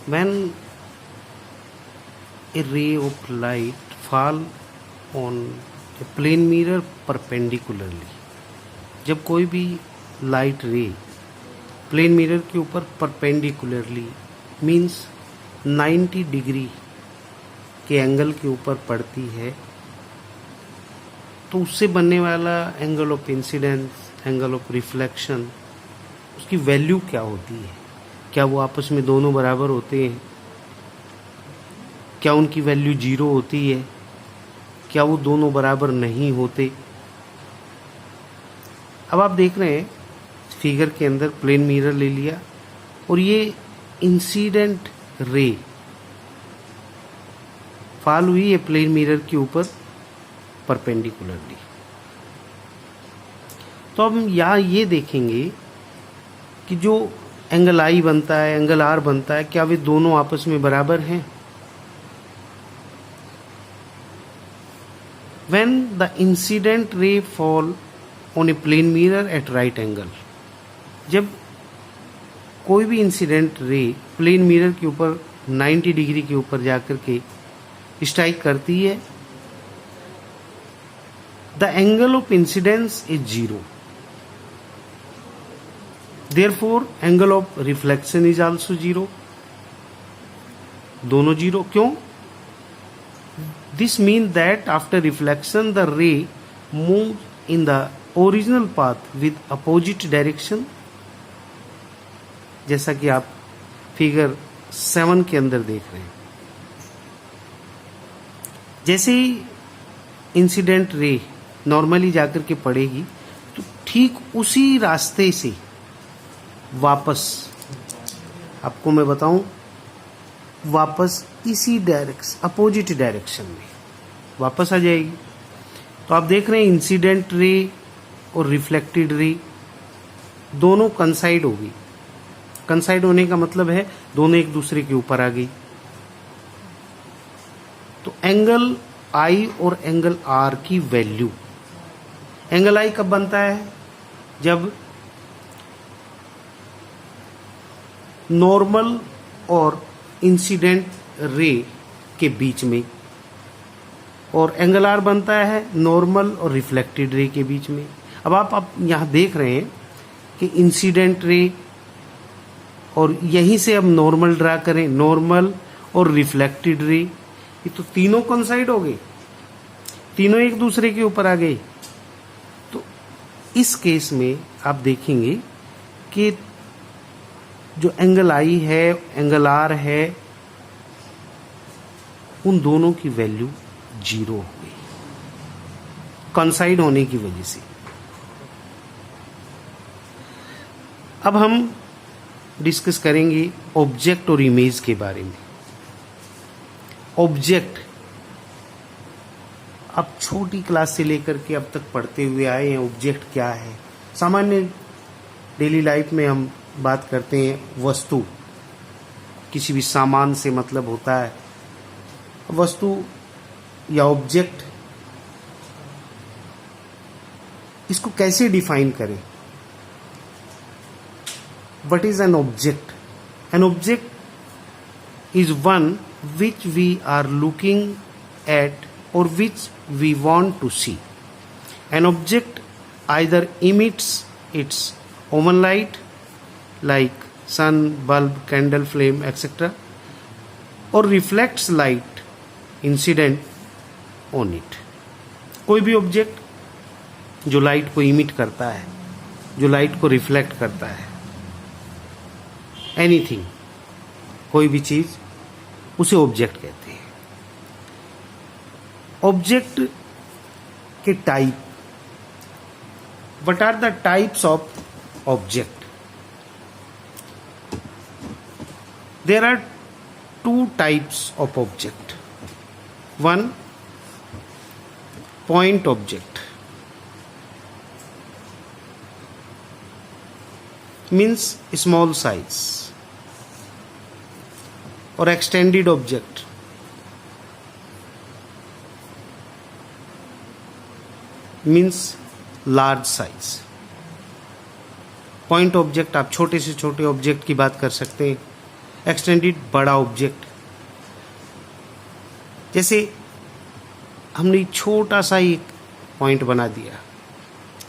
when a ray of light fall on a plane mirror perpendicularly, जब कोई भी light रे प्लेन मिरर के ऊपर परपेंडिकुलरली मीन्स 90 डिग्री के एंगल के ऊपर पड़ती है, तो उससे बनने वाला angle of incidence, angle of reflection, उसकी वैल्यू क्या होती है? क्या वो आपस में दोनों बराबर होते हैं? क्या उनकी वैल्यू 0 होती है? क्या वो दोनों बराबर नहीं होते? अब आप देख रहे हैं फिगर के अंदर प्लेन मिरर ले लिया और ये इंसिडेंट रे फॉल हुई है प्लेन मिरर के ऊपर परपेंडिकुलरली। तो अब हम यहाँ ये देखेंगे कि जो एंगल आई बनता है, एंगल आर बनता है, क्या वे दोनों आपस में बराबर हैं? When the incident ray fall on a plane mirror at right angle, जब कोई भी इंसिडेंट रे प्लेन मिरर के ऊपर 90 डिग्री के ऊपर जाकर के स्ट्राइक करती है, the angle of incidence is 0, therefore angle of reflection is also 0, दोनों 0। क्यों? This means that after reflection the ray moves in the original path with opposite direction, जैसा कि आप फिगर 7 के अंदर देख रहे हैं। जैसे ही इंसिडेंट रे नॉर्मली जाकर के पड़ेगी तो ठीक उसी रास्ते से वापस, आपको मैं बताऊं, वापस इसी डायरेक्शन, अपोजिट डायरेक्शन में वापस आ जाएगी। तो आप देख रहे हैं इंसिडेंट रे और रिफ्लेक्टेड रे दोनों कंसाइड होगी। कंसाइड होने का मतलब है दोनों एक दूसरे के ऊपर आ गई। तो एंगल आई और एंगल आर की वैल्यू, एंगल आई कब बनता है? जब नॉर्मल और इंसिडेंट रे के बीच में, और एंगल आर बनता है नॉर्मल और रिफ्लेक्टेड रे के बीच में। अब आप यहाँ देख रहे हैं कि इंसिडेंट रे, और यहीं से अब नॉर्मल ड्रा करें, नॉर्मल और रिफ्लेक्टेड रे, ये तो तीनों कंसाइड हो गए, तीनों एक दूसरे के ऊपर आ गए। तो इस केस में आप देखेंगे कि जो एंगल आई है, एंगल आर है, उन दोनों की वैल्यू 0 हो गई कंसाइड होने की वजह से। अब हम डिस्कस करेंगे ऑब्जेक्ट और इमेज के बारे में। ऑब्जेक्ट अब छोटी क्लास से लेकर के अब तक पढ़ते हुए आए हैं, ऑब्जेक्ट क्या है। सामान्य डेली लाइफ में हम बात करते हैं वस्तु, किसी भी सामान से मतलब होता है। वस्तु या ऑब्जेक्ट, इसको कैसे डिफाइन करें? What is an object? An object is one which we are looking at और which we want to see. An object either emits its own light like sun, bulb, candle flame, etc., or reflects light incident on it. कोई भी object जो light को emit करता है, जो light को reflect करता है, एनीथिंग, कोई भी चीज, उसे ऑब्जेक्ट कहते हैं। ऑब्जेक्ट के type, what are the types of object? There are two types of object. One, point object, means small size, or extended object means large size. Point object, आप छोटे से छोटे ऑब्जेक्ट की बात कर सकते हैं, एक्सटेंडेड बड़ा ऑब्जेक्ट, जैसे हमने छोटा सा एक पॉइंट बना दिया,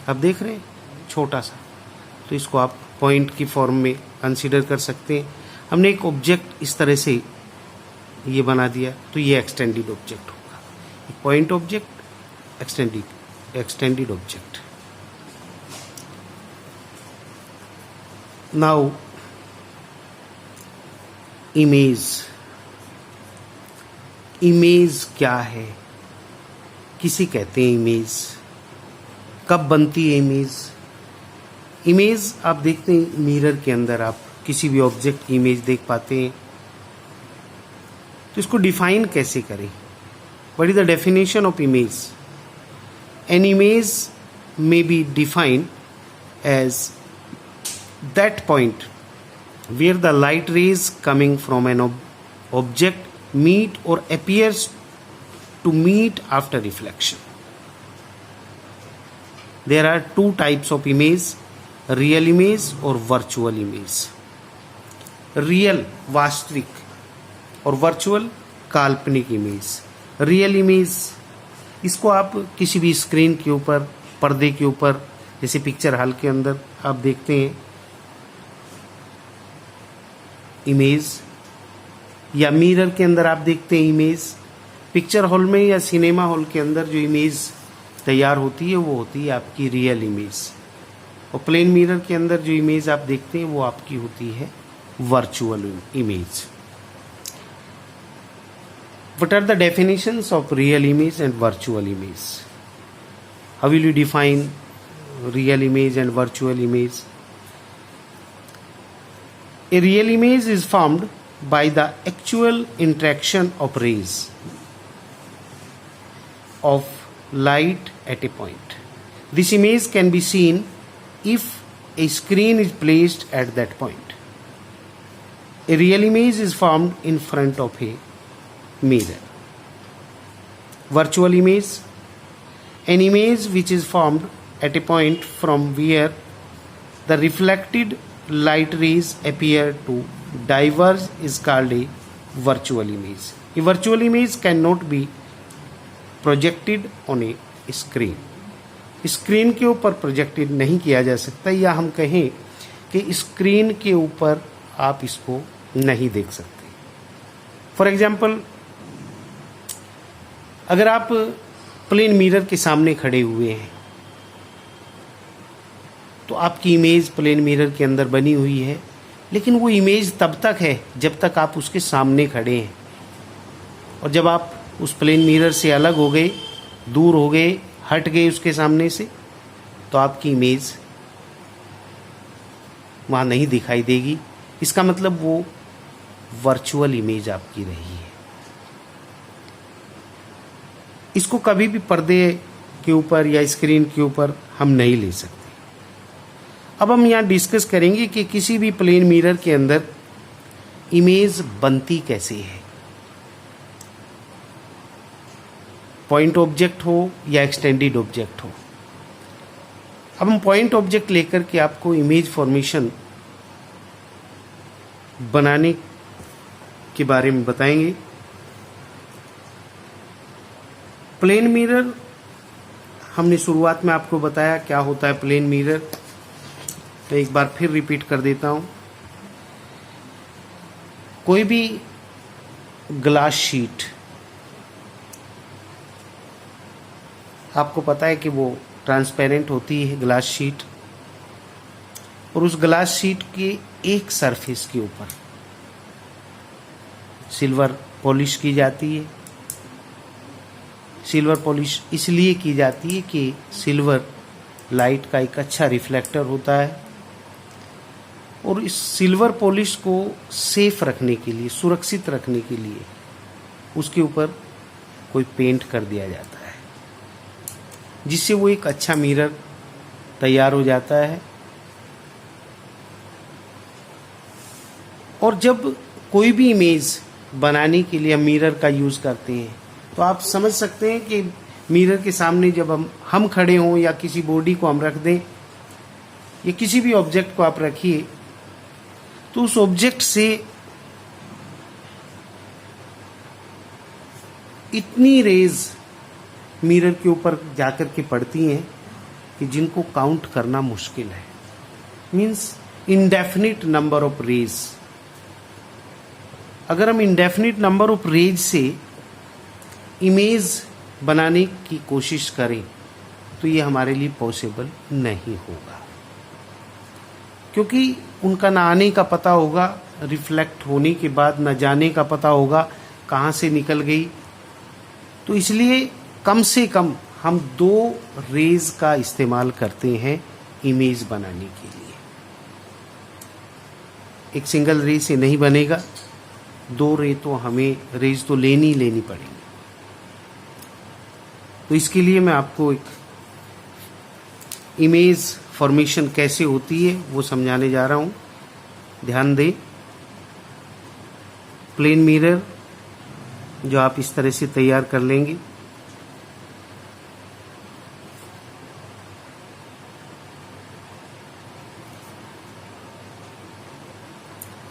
आप देख रहे हैं छोटा सा, तो इसको आप पॉइंट की फॉर्म में कंसीडर कर सकते हैं। हमने एक ऑब्जेक्ट इस तरह से ये बना दिया, तो ये एक्सटेंडेड ऑब्जेक्ट होगा। Point object, extended object. Now image क्या है, किसे कहते हैं इमेज, कब बनती है इमेज आप देखते हैं मिरर के अंदर, आप किसी भी ऑब्जेक्ट की इमेज देख पाते हैं। तो इसको डिफाइन कैसे करें? What is the definition of image? An image may be defined as that point where the light rays coming from an object meet or appears to meet after reflection. There are two types of image, real image और virtual image. Real वास्तविक और virtual काल्पनिक image. Real image, इसको आप किसी भी screen के ऊपर, पर्दे के ऊपर, जैसे पिक्चर हॉल के अंदर आप देखते हैं इमेज, या मिरर के अंदर आप देखते हैं इमेज। पिक्चर हॉल में या सिनेमा हॉल के अंदर जो इमेज तैयार होती है वो होती है आपकी रियल इमेज, और प्लेन मिरर के अंदर जो इमेज आप देखते हैं वो आपकी होती है virtual image. What are the definitions of real image and virtual image? How will you define real image and virtual image? A real image is formed by the actual interaction of rays of light at a point. This image can be seen if a screen is placed at that point. A real image is formed in front of a mirror. Virtual image, an image which is formed at a point from where the reflected light rays appear to diverge is called a virtual image. A virtual image cannot be projected on a screen. Screen के ऊपर projected नहीं किया जा सकता, या हम कहें कि स्क्रीन के ऊपर आप इसको नहीं देख सकते। फॉर एग्जाम्पल, अगर आप प्लेन मिरर के सामने खड़े हुए हैं तो आपकी इमेज प्लेन मिरर के अंदर बनी हुई है, लेकिन वो इमेज तब तक है जब तक आप उसके सामने खड़े हैं, और जब आप उस प्लेन मिरर से अलग हो गए, दूर हो गए, हट गए उसके सामने से, तो आपकी इमेज वहाँ नहीं दिखाई देगी। इसका मतलब वो वर्चुअल इमेज आपकी रही है। इसको कभी भी पर्दे के ऊपर या स्क्रीन के ऊपर हम नहीं ले सकते। अब हम यहाँ डिस्कस करेंगे कि किसी भी प्लेन मिरर के अंदर इमेज बनती कैसे है, पॉइंट ऑब्जेक्ट हो या एक्सटेंडेड ऑब्जेक्ट हो। अब हम पॉइंट ऑब्जेक्ट लेकर के आपको इमेज फॉर्मेशन बनाने के बारे में बताएंगे। प्लेन मिरर, हमने शुरुआत में आपको बताया क्या होता है प्लेन मिरर, तो एक बार फिर रिपीट कर देता हूं। कोई भी ग्लास शीट, आपको पता है कि वो ट्रांसपेरेंट होती है ग्लास शीट, और उस ग्लास शीट के एक सरफेस के ऊपर सिल्वर पॉलिश की जाती है। सिल्वर पॉलिश इसलिए की जाती है कि सिल्वर लाइट का एक अच्छा रिफ्लेक्टर होता है, और इस सिल्वर पॉलिश को सेफ रखने के लिए, सुरक्षित रखने के लिए उसके ऊपर कोई पेंट कर दिया जाता है, जिससे वो एक अच्छा मिरर तैयार हो जाता है। और जब कोई भी इमेज बनाने के लिए हम मिरर का यूज़ करते हैं, तो आप समझ सकते हैं कि मिरर के सामने जब हम खड़े हों या किसी बॉडी को हम रख दें या किसी भी ऑब्जेक्ट को आप रखिए, तो उस ऑब्जेक्ट से इतनी रेज मिरर के ऊपर जाकर के पड़ती हैं कि जिनको काउंट करना मुश्किल है। Means indefinite number of rays. अगर हम इंडेफिनिट नंबर ऑफ रेज से इमेज बनाने की कोशिश करें तो ये हमारे लिए पॉसिबल नहीं होगा, क्योंकि उनका ना आने का पता होगा, रिफ्लेक्ट होने के बाद न जाने का पता होगा कहाँ से निकल गई। तो इसलिए कम से कम हम 2 रेज का इस्तेमाल करते हैं इमेज बनाने के लिए। एक सिंगल रे से नहीं बनेगा, 2 रे तो हमें रेज तो लेनी पड़ेगी। तो इसके लिए मैं आपको एक इमेज फॉर्मेशन कैसे होती है वो समझाने जा रहा हूँ। ध्यान दें, प्लेन मिरर जो आप इस तरह से तैयार कर लेंगे,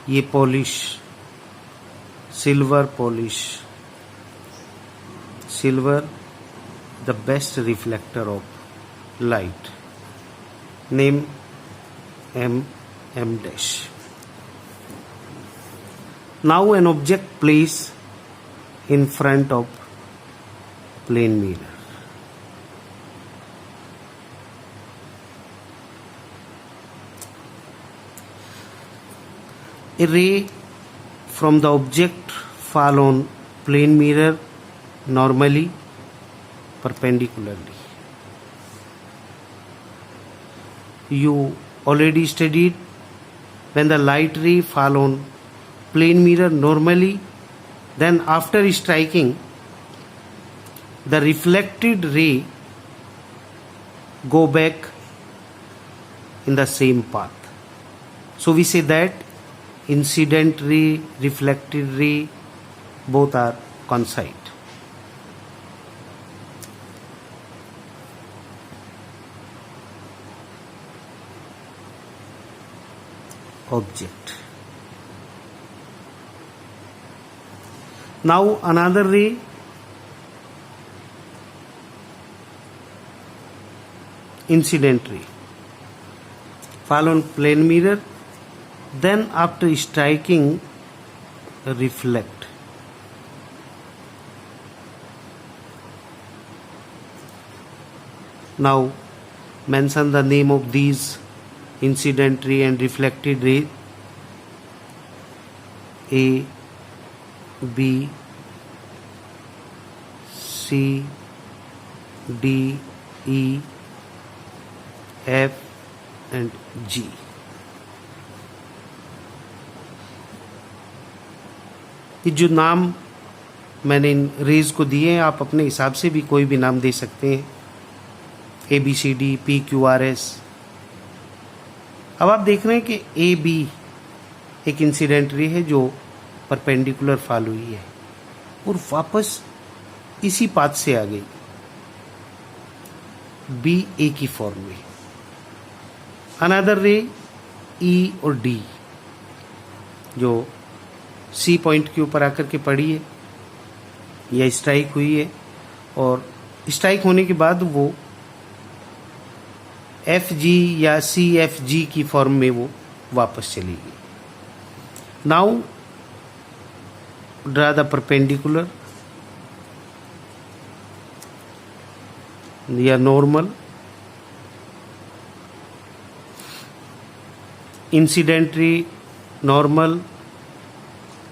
ये polish, silver polish, silver the best reflector of light, name M dash. Now an object placed in front of plane mirror. A ray from the object fall on plane mirror normally, perpendicularly. You already studied when the light ray fall on plane mirror normally, then after striking the reflected ray go back in the same path. So we say that incident ray, reflected ray, both are coincide. Object. Now another ray, incident ray, fall on plane mirror, then after striking reflect. Now mention the name of these incident ray and reflected ray. A, B, C, D, E, F and G. ये जो नाम मैंने इन raise को दिए हैं, आप अपने हिसाब से भी कोई भी नाम दे सकते हैं, ABCD, PQRS। अब आप देख रहे हैं कि AB एक इंसिडेंट रे है जो परपेंडिकुलर फॉल हुई है और वापस इसी पाथ से आ गई, B A की फॉर्म में। अनदर रे E और D जो C पॉइंट के ऊपर आकर के पड़ी है या स्ट्राइक हुई है, और स्ट्राइक होने के बाद वो FG या CFG की फॉर्म में वो वापस चली गई। नाउ ड्रा द परपेंडिकुलर या normal, incident ray normal,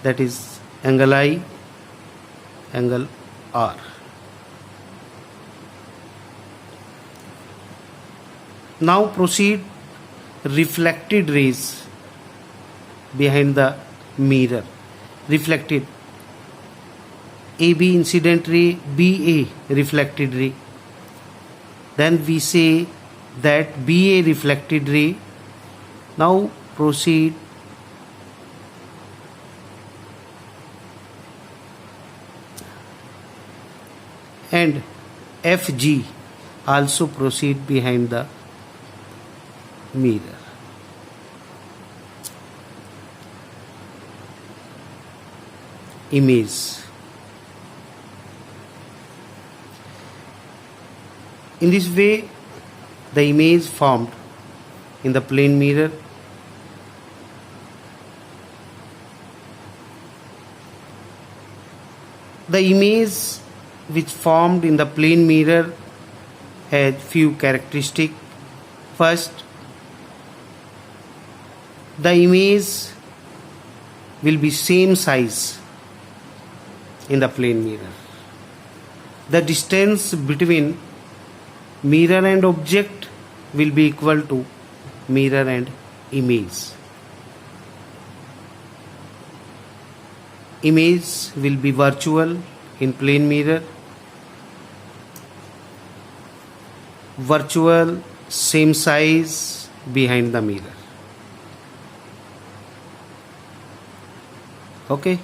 that is angle I, angle R. Now proceed reflected rays behind the mirror. Reflected AB incident ray, BA reflected ray. Then we say that BA reflected ray. Now proceed and FG also proceed behind the mirror. Image. In this way, the image formed in the plane mirror which formed in the plane mirror has few characteristics. First, the image will be same size in the plane mirror. The distance between mirror and object will be equal to mirror and image. Image will be virtual in plane mirror. Virtual same size behind the mirror. Okay.